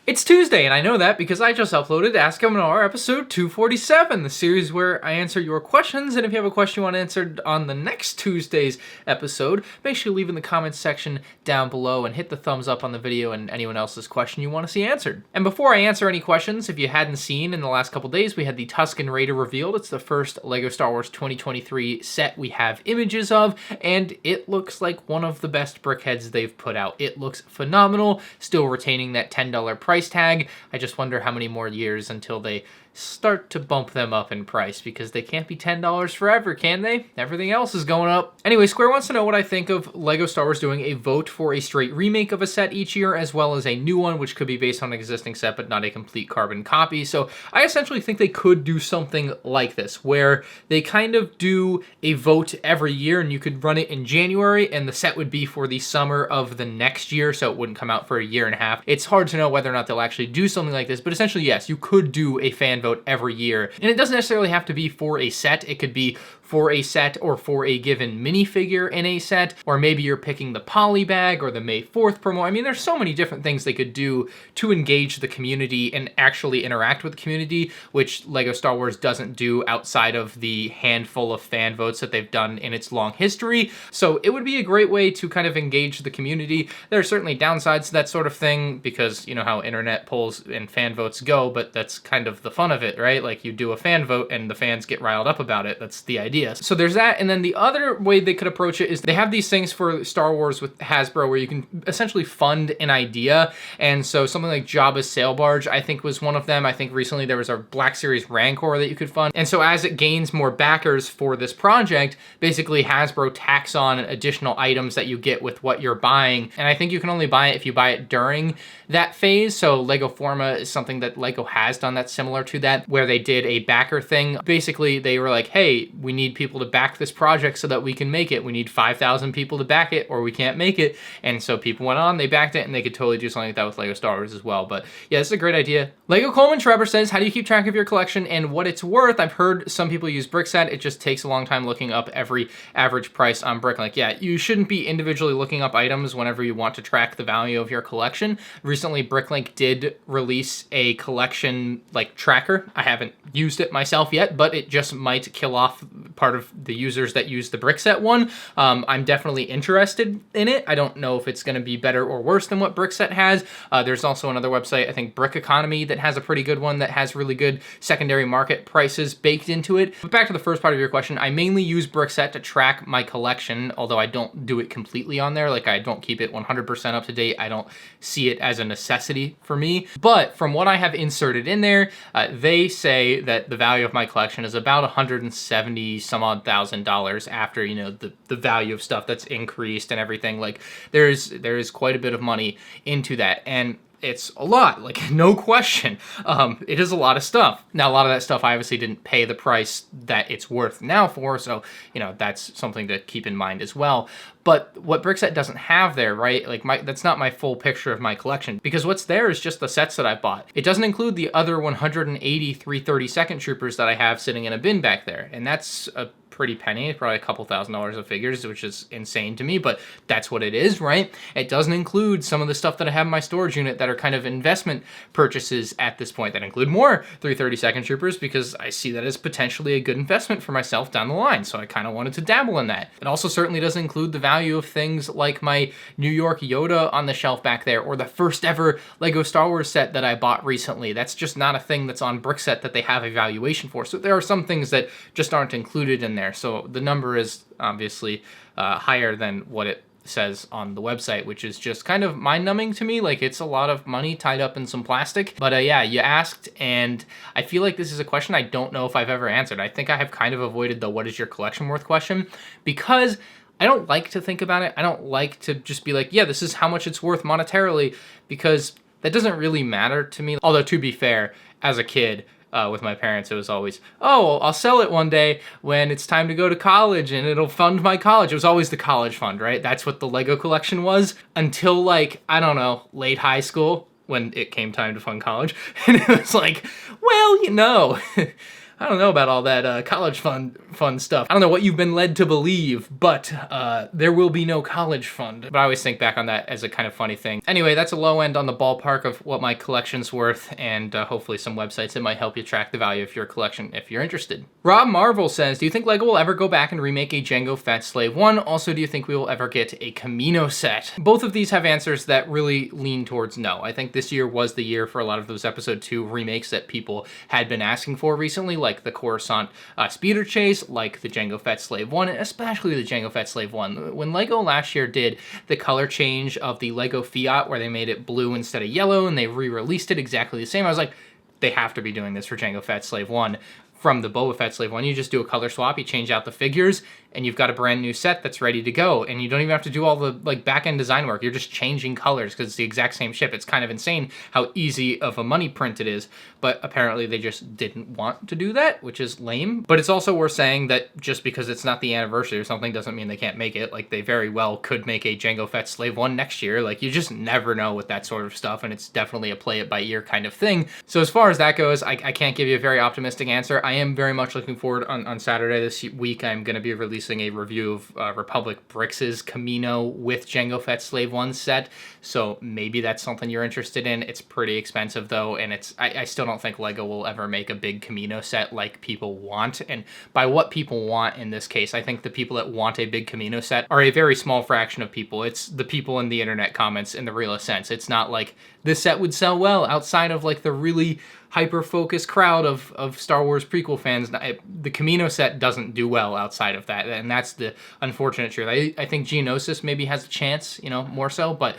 It's Tuesday, and I know that because I just uploaded Ask MandR episode 247, the series where I answer your questions, and if you have a question you want answered on the next Tuesday's episode, make sure you leave in the comments section down below and hit the thumbs up on the video and anyone else's question you want to see answered. And before I answer any questions, if you hadn't seen in the last couple days, we had the Tusken Raider revealed. It's the first LEGO Star Wars 2023 set we have images of, and it looks like one of the best brickheads they've put out. It looks phenomenal, still retaining that $10 price tag. I just wonder how many more years until they start to bump them up in price, because they can't be $10 forever, can they? Everything else is going up. Anyway, Square wants to know what I think of LEGO Star Wars doing a vote for a straight remake of a set each year, as well as a new one, which could be based on an existing set, but not a complete carbon copy. So I essentially think they could do something like this, where they kind of do a vote every year, and you could run it in January, and the set would be for the summer of the next year, so it wouldn't come out for a year and a half. It's hard to know whether or not they'll actually do something like this, but essentially, yes, you could do a fan vote every year. And it doesn't necessarily have to be for a set. It could be for a set or for a given minifigure in a set, or maybe you're picking the poly bag or the May 4th promo. I mean, there's so many different things they could do to engage the community and actually interact with the community, which LEGO Star Wars doesn't do outside of the handful of fan votes that they've done in its long history. So it would be a great way to kind of engage the community. There are certainly downsides to that sort of thing, because you know how internet polls and fan votes go, but that's kind of the fun of it, right? Like, you do a fan vote and the fans get riled up about it. That's the idea. So there's that, and then the other way they could approach it is they have these things for Star Wars with Hasbro where you can essentially fund an idea, and so something like Jabba's sail barge, I think, was one of them. I think recently there was a Black Series Rancor that you could fund, and so as it gains more backers for this project, basically Hasbro tacks on additional items that you get with what you're buying, and I think you can only buy it if you buy it during that phase. So Lego Forma is something that Lego has done that's similar to that, where they did a backer thing. Basically, they were like, hey, we need people to back this project so that we can make it. We need 5,000 people to back it or we can't make it. And so people went on, they backed it, and they could totally do something like that with Lego Star Wars as well. But yeah, this is a great idea. Lego Coleman Trevor says, how do you keep track of your collection and what it's worth? I've heard some people use Brickset. It just takes a long time looking up every average price on Bricklink. Yeah, you shouldn't be individually looking up items whenever you want to track the value of your collection. Recently, Bricklink did release a collection like tracker. I haven't used it myself yet, but it just might kill off part of the users that use the Brickset one. I'm definitely interested in it. I don't know if it's going to be better or worse than what Brickset has. There's also another website, I think Brick Economy, that has a pretty good one that has really good secondary market prices baked into it. But back to the first part of your question, I mainly use Brickset to track my collection, although I don't do it completely on there. Like, I don't keep it 100% up to date. I don't see it as a necessity for me. But from what I have inserted in there, they say that the value of my collection is about 170 some odd $1,000 after, you know, the value of stuff that's increased and everything. Like, there is quite a bit of money into that, and it's a lot, like, no question. It is a lot of stuff. Now, a lot of that stuff I obviously didn't pay the price that it's worth now for, so, you know, that's something to keep in mind as well. But what Brickset doesn't have there, right? Like, that's not my full picture of my collection, because what's there is just the sets that I bought. It doesn't include the other 180 332nd Troopers that I have sitting in a bin back there, and that's a pretty penny, probably a couple $1,000s of figures, which is insane to me, but that's what it is, right? It doesn't include some of the stuff that I have in my storage unit that are kind of investment purchases at this point that include more 332nd Troopers, because I see that as potentially a good investment for myself down the line, so I kind of wanted to dabble in that. It also certainly doesn't include the value of things like my New York Yoda on the shelf back there, or the first ever Lego Star Wars set that I bought recently. That's just not a thing that's on Brickset that they have a valuation for. So there are some things that just aren't included in there. So the number is obviously higher than what it says on the website, which is just kind of mind-numbing to me. Like, it's a lot of money tied up in some plastic. But yeah, you asked, and I feel like this is a question I don't know if I've ever answered. I think I have kind of avoided the what is your collection worth question, because I don't like to think about it. I don't like to just be like, yeah, this is how much it's worth monetarily, because that doesn't really matter to me. Although, to be fair, as a kid, with my parents, it was always, oh, I'll sell it one day when it's time to go to college and it'll fund my college. It was always the college fund, right? That's what the Lego collection was until, like, I don't know, late high school, when it came time to fund college. And it was like, well, you know, I don't know about all that college fund stuff. I don't know what you've been led to believe, but there will be no college fund. But I always think back on that as a kind of funny thing. Anyway, that's a low end on the ballpark of what my collection's worth, and hopefully some websites that might help you track the value of your collection if you're interested. Rob Marvel says, do you think LEGO will ever go back and remake a Jango Fett Slave 1? Also, do you think we will ever get a Camino set? Both of these have answers that really lean towards no. I think this year was the year for a lot of those Episode 2 remakes that people had been asking for recently, like the Coruscant Speeder Chase, like the Jango Fett Slave 1, and especially the Jango Fett Slave 1. When LEGO last year did the color change of the LEGO Fiat, where they made it blue instead of yellow, and they re-released it exactly the same, I was like, they have to be doing this for Jango Fett Slave 1. From the Boba Fett Slave 1, you just do a color swap, you change out the figures, and you've got a brand new set that's ready to go, and you don't even have to do all the back-end design work. You're just changing colors because it's the exact same ship. It's kind of insane how easy of a money print it is, but apparently they just didn't want to do that, which is lame. But it's also worth saying that just because it's not the anniversary or something doesn't mean they can't make it. Like, they very well could make a Jango Fett Slave 1 next year. Like, you just never know with that sort of stuff, and it's definitely a play-it-by-ear kind of thing. So as far as that goes, I can't give you a very optimistic answer. I am very much looking forward on Saturday this week. I'm going to be releasing a review of Republic Bricks' Camino with Jango Fett Slave 1 set, so maybe that's something you're interested in. It's pretty expensive though, and I still don't think LEGO will ever make a big Camino set like people want, and by what people want in this case, I think the people that want a big Camino set are a very small fraction of people. It's the people in the internet comments in the realest sense. It's not like this set would sell well outside of like the really hyper-focused crowd of Star Wars prequel fans. The Camino set doesn't do well outside of that, and that's the unfortunate truth. I think Geonosis maybe has a chance, you know, more so, but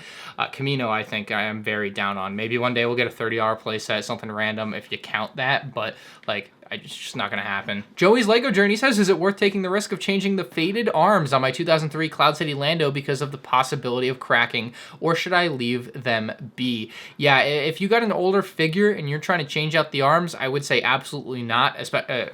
Camino I think I am very down on. Maybe one day we'll get a $30 playset, something random if you count that, but like, it's just not going to happen. Joey's Lego Journey says, is it worth taking the risk of changing the faded arms on my 2003 Cloud City Lando because of the possibility of cracking, or should I leave them be? Yeah, if you got an older figure and you're trying to change out the arms, I would say absolutely not.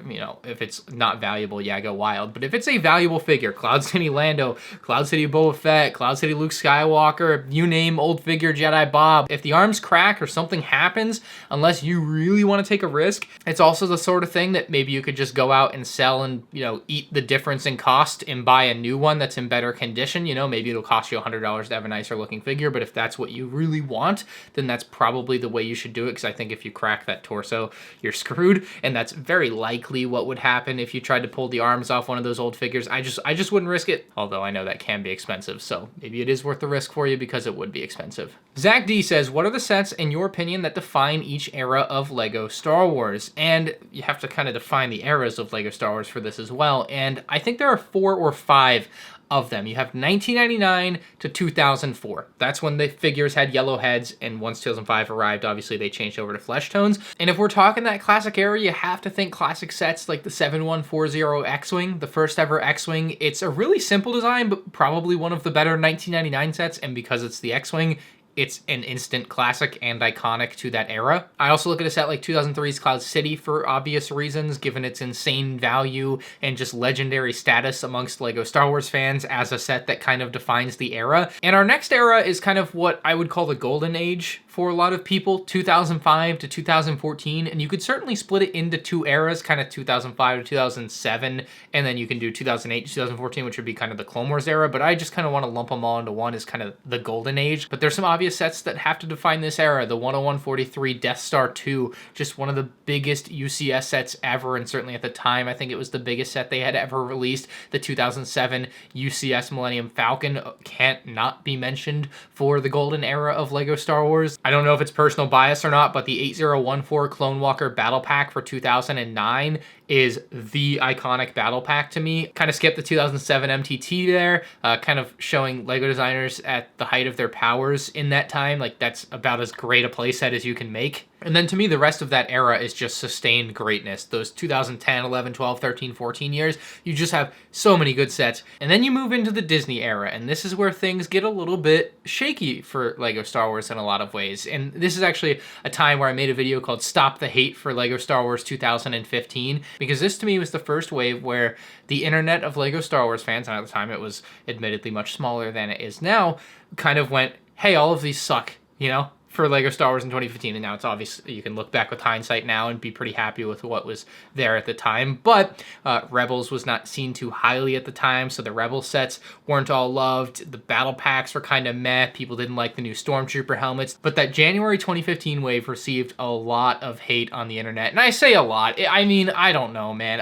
You know, if it's not valuable, yeah, go wild. But if it's a valuable figure, Cloud City Lando, Cloud City Boba Fett, Cloud City Luke Skywalker, you name old figure Jedi Bob, if the arms crack or something happens, unless you really want to take a risk, it's also the sort of thing that maybe you could just go out and sell and, you know, eat the difference in cost and buy a new one that's in better condition. You know, maybe it'll cost you $100 to have a nicer looking figure, but if that's what you really want, then that's probably the way you should do it, because I think if you crack that torso, you're screwed, and that's very likely what would happen if you tried to pull the arms off one of those old figures. I just wouldn't risk it, although I know that can be expensive, so maybe it is worth the risk for you because it would be expensive. Zach D says, what are the sets, in your opinion, that define each era of LEGO Star Wars? And you have to kind of define the eras of LEGO Star Wars for this as well, and I think there are 4 or 5 of them. You have 1999 to 2004. That's when the figures had yellow heads, and once 2005 arrived, obviously they changed over to flesh tones. And if we're talking that classic era, you have to think classic sets like the 7140 X-Wing, the first ever X-Wing. It's a really simple design, but probably one of the better 1999 sets, and because it's the X-Wing, it's an instant classic and iconic to that era. I also look at a set like 2003's Cloud City for obvious reasons, given its insane value and just legendary status amongst LEGO Star Wars fans as a set that kind of defines the era. And our next era is kind of what I would call the golden age for a lot of people, 2005 to 2014, and you could certainly split it into 2 eras, kind of 2005 to 2007, and then you can do 2008 to 2014, which would be kind of the Clone Wars era, but I just kind of want to lump them all into one as kind of the golden age. But there's some obvious sets that have to define this era. The 10143 Death Star 2, just one of the biggest UCS sets ever, and certainly at the time, I think it was the biggest set they had ever released. The 2007 UCS Millennium Falcon can't not be mentioned for the golden era of LEGO Star Wars. I don't know if it's personal bias or not, but the 8014 Clone Walker Battle Pack for 2009 is the iconic battle pack to me. Kind of skipped the 2007 MTT there, kind of showing LEGO designers at the height of their powers in that time. Like, that's about as great a playset as you can make. And then to me, the rest of that era is just sustained greatness. Those 2010, 11, 12, 13, 14 years, you just have so many good sets. And then you move into the Disney era, and this is where things get a little bit shaky for LEGO Star Wars in a lot of ways. And this is actually a time where I made a video called Stop the Hate for LEGO Star Wars 2015, because this to me was the first wave where the internet of LEGO Star Wars fans, and at the time it was admittedly much smaller than it is now, kind of went, hey, all of these suck, you know? for Lego Star Wars in 2015, and now it's obvious you can look back with hindsight now and be pretty happy with what was there at the time. But Rebels was not seen too highly at the time, so the Rebel sets weren't all loved. The battle packs were kind of meh. People didn't like the new Stormtrooper helmets. But that January 2015 wave received a lot of hate on the internet, and I say a lot. I mean, I don't know, man.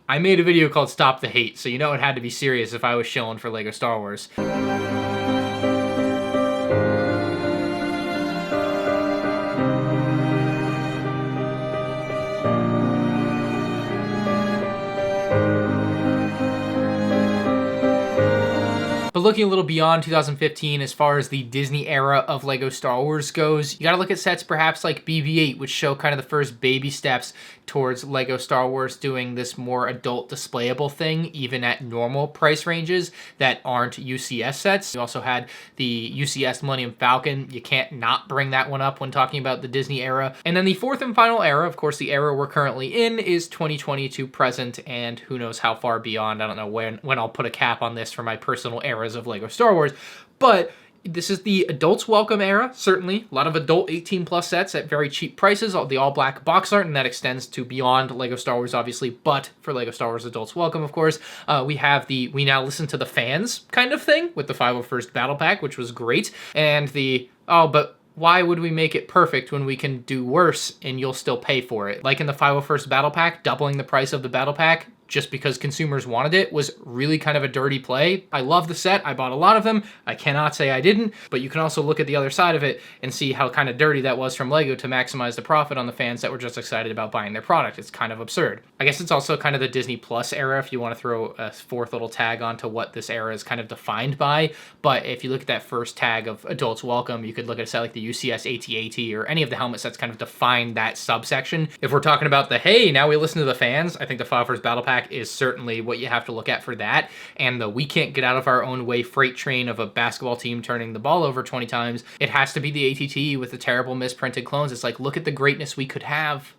I made a video called Stop the Hate, so you know it had to be serious if I was shilling for Lego Star Wars. But looking a little beyond 2015, as far as the Disney era of Lego Star Wars goes, you gotta look at sets perhaps like BB-8, which show kind of the first baby steps towards Lego Star Wars doing this more adult displayable thing, even at normal price ranges that aren't UCS sets. You also had the UCS Millennium Falcon. You can't not bring that one up when talking about the Disney era. And then the fourth and final era, of course, the era we're currently in, is 2020 to present, and who knows how far beyond. I don't know when I'll put a cap on this for my personal eras of Lego Star Wars, but this is the adults welcome era, certainly. A lot of adult 18 plus sets at very cheap prices, the all black box art, and that extends to beyond Lego Star Wars, obviously, but for Lego Star Wars adults welcome, of course. We have the we now listen to the fans kind of thing with the 501st Battle Pack, which was great, and the, oh, but why would we make it perfect when we can do worse and you'll still pay for it? Like in the 501st Battle Pack, doubling the price of the Battle Pack just because consumers wanted it was really kind of a dirty play. I love the set. I bought a lot of them. I cannot say I didn't, but you can also look at the other side of it and see how kind of dirty that was from Lego to maximize the profit on the fans that were just excited about buying their product. It's kind of absurd. I guess it's also kind of the Disney Plus era if you want to throw a fourth little tag onto what this era is kind of defined by. But if you look at that first tag of adults welcome, you could look at a set like the UCS AT-AT or any of the helmet sets kind of define that subsection. If we're talking about the, hey, now we listen to the fans, I think the 501st Battle Pack is certainly what you have to look at for that. And the we can't get out of our own way freight train of a basketball team turning the ball over 20 times, it has to be the ATT with the terrible misprinted clones. It's like, look at the greatness we could have,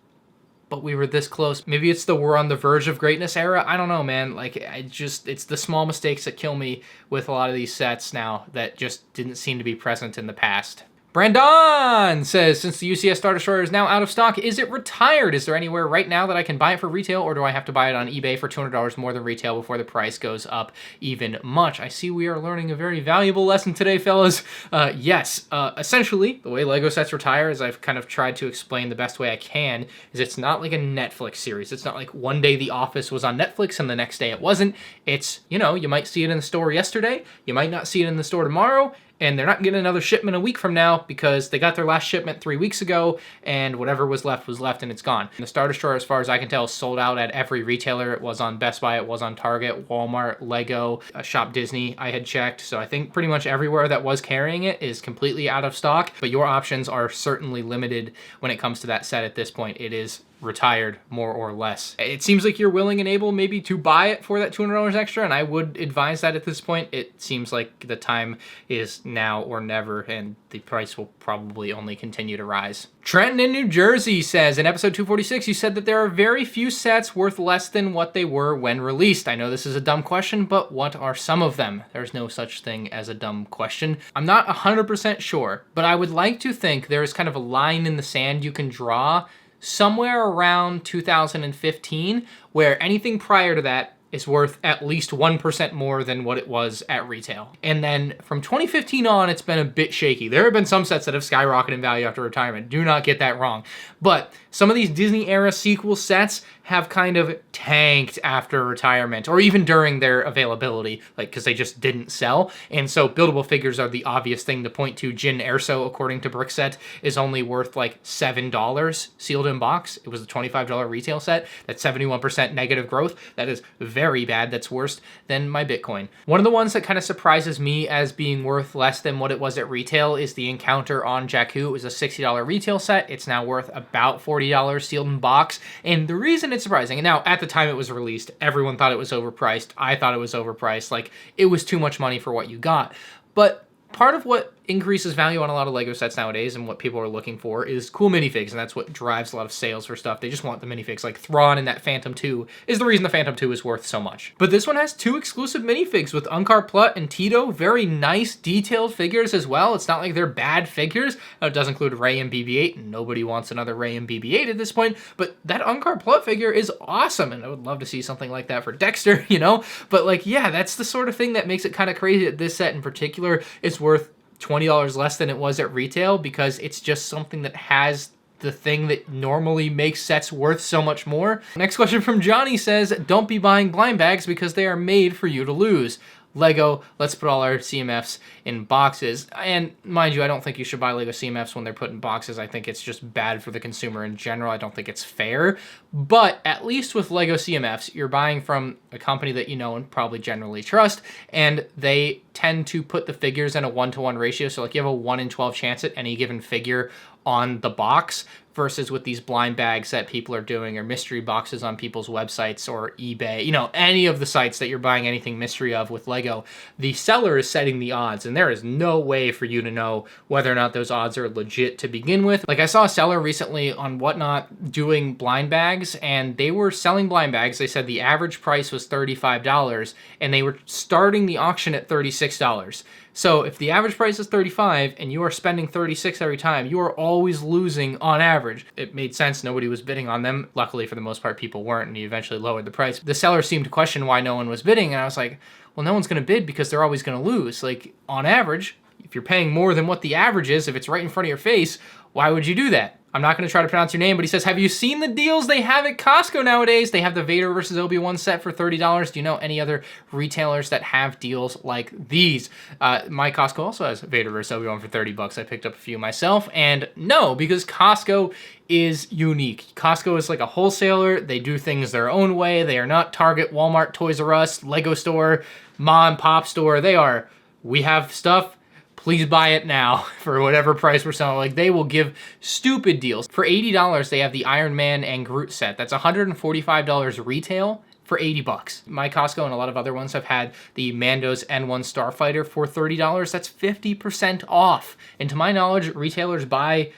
but we were this close. Maybe it's the we're on the verge of greatness era. I don't know, man. Like, it's the small mistakes that kill me with a lot of these sets now that just didn't seem to be present in the past. Brandon says, since the UCS Star Destroyer is now out of stock, is it retired? Is there anywhere right now that I can buy it for retail, or do I have to buy it on eBay for $200 more than retail before the price goes up even much? I see we are learning a very valuable lesson today, fellas. Yes, essentially, the way Lego sets retire, as I've kind of tried to explain the best way I can, is it's not like a Netflix series. It's not like one day The Office was on Netflix and the next day it wasn't. It's, you know, you might see it in the store yesterday, you might not see it in the store tomorrow, and they're not getting another shipment a week from now because they got their last shipment 3 weeks ago, and whatever was left and it's gone. And the Star Destroyer, as far as I can tell, sold out at every retailer. It was on Best Buy, it was on Target, Walmart, Lego, Shop Disney, I had checked. So I think pretty much everywhere that was carrying it is completely out of stock, but your options are certainly limited when it comes to that set at this point. It is retired, more or less. It seems like you're willing and able maybe to buy it for that $200 extra, and I would advise that at this point. It seems like the time is now or never, and the price will probably only continue to rise. Trenton in New Jersey says, in episode 246, you said that there are very few sets worth less than what they were when released. I know this is a dumb question, but what are some of them? There's no such thing as a dumb question. I'm not 100% sure, but I would like to think there is kind of a line in the sand you can draw somewhere around 2015, where anything prior to that is worth at least 1% more than what it was at retail. And then from 2015 on, it's been a bit shaky. There have been some sets that have skyrocketed in value after retirement. Do not get that wrong. But some of these Disney era sequel sets have kind of tanked after retirement, or even during their availability, like because they just didn't sell. And so buildable figures are the obvious thing to point to. Jyn Erso, according to Brickset, is only worth like $7 sealed in box. It was a $25 retail set. That's 71% negative growth. That is very bad. That's worse than my Bitcoin. One of the ones that kind of surprises me as being worth less than what it was at retail is the Encounter on Jakku. It was a $60 retail set. It's now worth about $40 sealed in box. And the reason it's surprising, and now at the time it was released, everyone thought it was overpriced. I thought it was overpriced. Like, it was too much money for what you got. But part of what increases value on a lot of Lego sets nowadays, and what people are looking for is cool minifigs, and that's what drives a lot of sales for stuff. They just want the minifigs. Like Thrawn in that Phantom 2 is the reason the Phantom 2 is worth so much. But this one has 2 exclusive minifigs with Unkar Plutt and Tito. Very nice, detailed figures as well. It's not like they're bad figures. Now, it does include Rey and BB-8, and nobody wants another Rey and BB-8 at this point, but that Unkar Plutt figure is awesome, and I would love to see something like that for Dexter, you know? But like, yeah, that's the sort of thing that makes it kind of crazy that this set in particular is worth $20 less than it was at retail, because it's just something that has the thing that normally makes sets worth so much more. Next question from Johnny says, don't be buying blind bags because they are made for you to lose. Lego, let's put all our CMFs in boxes. And mind you, I don't think you should buy Lego CMFs when they're put in boxes. I think it's just bad for the consumer in general. I don't think it's fair. But at least with Lego CMFs, you're buying from a company that you know and probably generally trust, and they tend to put the figures in a 1-to-1 ratio. So like you have a 1 in 12 chance at any given figure on the box, versus with these blind bags that people are doing, or mystery boxes on people's websites or eBay, you know, any of the sites that you're buying anything mystery of with Lego, the seller is setting the odds, and there is no way for you to know whether or not those odds are legit to begin with. Like I saw a seller recently on Whatnot doing blind bags, and they were selling blind bags. They said the average price was $35, and they were starting the auction at $36. So if the average price is $35 and you are spending $36 every time, you are always losing on average. It made sense. Nobody was bidding on them. Luckily, for the most part, people weren't, and he eventually lowered the price. The seller seemed to question why no one was bidding, and I was like, well, no one's going to bid because they're always going to lose. Like, on average, if you're paying more than what the average is, if it's right in front of your face, why would you do that? I'm not going to try to pronounce your name, but he says, have you seen the deals they have at Costco nowadays? They have the Vader versus Obi-Wan set for $30. Do you know any other retailers that have deals like these? My Costco also has Vader versus Obi-Wan for $30. I picked up a few myself, and no, because Costco is unique. Costco is like a wholesaler. They do things their own way. They are not Target, Walmart, Toys R Us, Lego store, mom and pop store. They are, we have stuff, please buy it now for whatever price we're selling. Like, they will give stupid deals. For $80, they have the Iron Man and Groot set. That's $145 retail for $80. My Costco and a lot of other ones have had the Mando's N1 Starfighter for $30. That's 50% off. And to my knowledge, retailers buy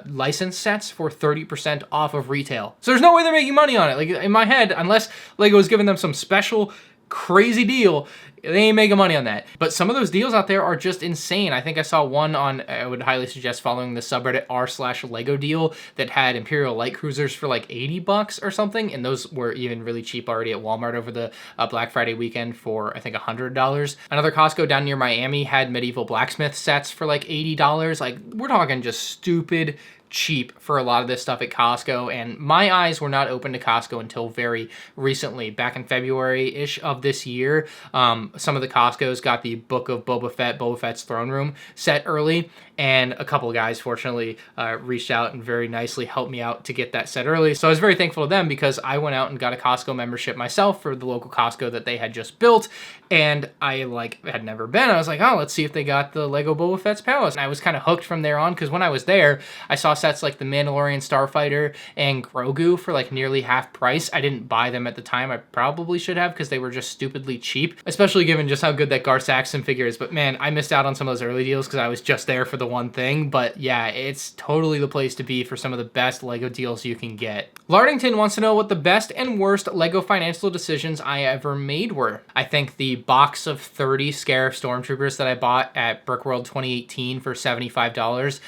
license sets for 30% off of retail. So there's no way they're making money on it. Like, in my head, unless Lego is giving them some special crazy deal, they ain't making money on that. But some of those deals out there are just insane. I think I saw one on, I would highly suggest following the subreddit r/Lego deal that had Imperial Light Cruisers for like $80 or something, and those were even really cheap already at Walmart over the Black Friday weekend for I think $100. Another Costco down near Miami had medieval blacksmith sets for like $80. Like, we're talking just stupid cheap for a lot of this stuff at Costco, and my eyes were not open to Costco until very recently. Back in February-ish of this year, some of the Costco's got the Book of Boba Fett, Boba Fett's Throne Room set early, and a couple of guys fortunately reached out and very nicely helped me out to get that set early. So I was very thankful to them, because I went out and got a Costco membership myself for the local Costco that they had just built, and I had never been. I was like, oh, let's see if they got the Lego Boba Fett's Palace. And I was kind of hooked from there on, because when I was there, I saw sets like the Mandalorian Starfighter and Grogu for like nearly half price. I didn't buy them at the time. I probably should have, because they were just stupidly cheap, especially given just how good that Gar Saxon figure is. But man, I missed out on some of those early deals because I was just there for the one thing. But yeah, it's totally the place to be for some of the best Lego deals you can get. Lardington wants to know what the best and worst Lego financial decisions I ever made were. I think the box of 30 Scarif Stormtroopers that I bought at Brickworld 2018 for $75,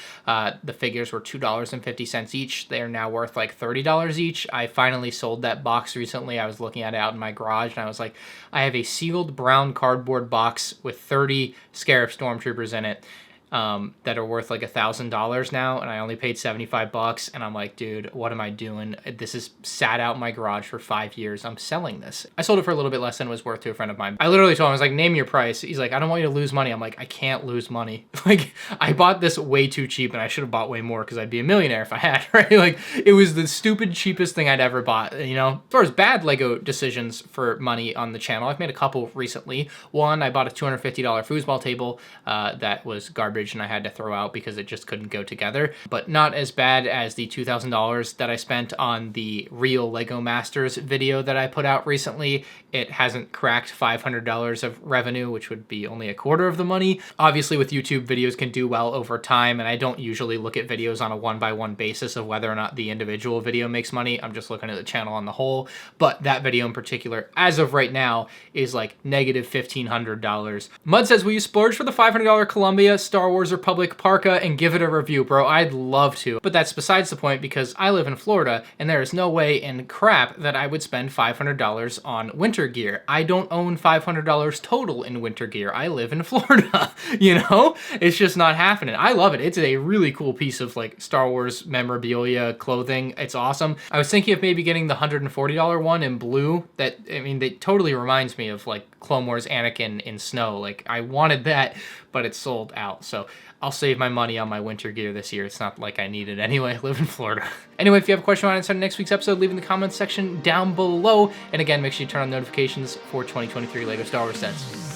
the figures were $2.50 each. They are now worth like $30 each. I finally sold that box recently. I was looking at it out in my garage, and I was like, I have a sealed brown cardboard box with 30 Scarif Stormtroopers in it. That are worth like $1,000 now, and I only paid $75, and I'm like, dude, what am I doing? This is sat out in my garage for 5 years. I'm selling this. I sold it for a little bit less than it was worth to a friend of mine. I literally told him, I was like, name your price. He's like, I don't want you to lose money. I'm like, I can't lose money. Like, I bought this way too cheap, and I should have bought way more because I'd be a millionaire if I had, right? Like, it was the stupid cheapest thing I'd ever bought, you know? As far as bad Lego decisions for money on the channel, I've made a couple recently. One, I bought a $250 foosball table that was garbage. garbage and I had to throw out because it just couldn't go together. But not as bad as the $2,000 that I spent on the real Lego Masters video that I put out recently. It hasn't cracked $500 of revenue, which would be only a quarter of the money. Obviously with YouTube, videos can do well over time, and I don't usually look at videos on a one-by-one basis of whether or not the individual video makes money. I'm just looking at the channel on the whole. But that video in particular, as of right now, is like negative $1,500. Mud says, will you splurge for the $500 Columbia Star Wars Republic parka and give it a review? Bro, I'd love to, but that's besides the point because I live in Florida and there is no way in crap that I would spend $500 on winter gear. I don't own $500 total in winter gear. I live in Florida, you know? It's just not happening. I love it. It's a really cool piece of like Star Wars memorabilia clothing. It's awesome. I was thinking of maybe getting the $140 one in blue. That, I mean, that totally reminds me of like Clone Wars Anakin in snow. Like I wanted that, but it's sold out. So I'll save my money on my winter gear this year. It's not like I need it anyway. I live in Florida. Anyway, if you have a question on answer in next week's episode, leave in the comments section down below. And again, make sure you turn on notifications for 2023 LEGO Star Wars sets.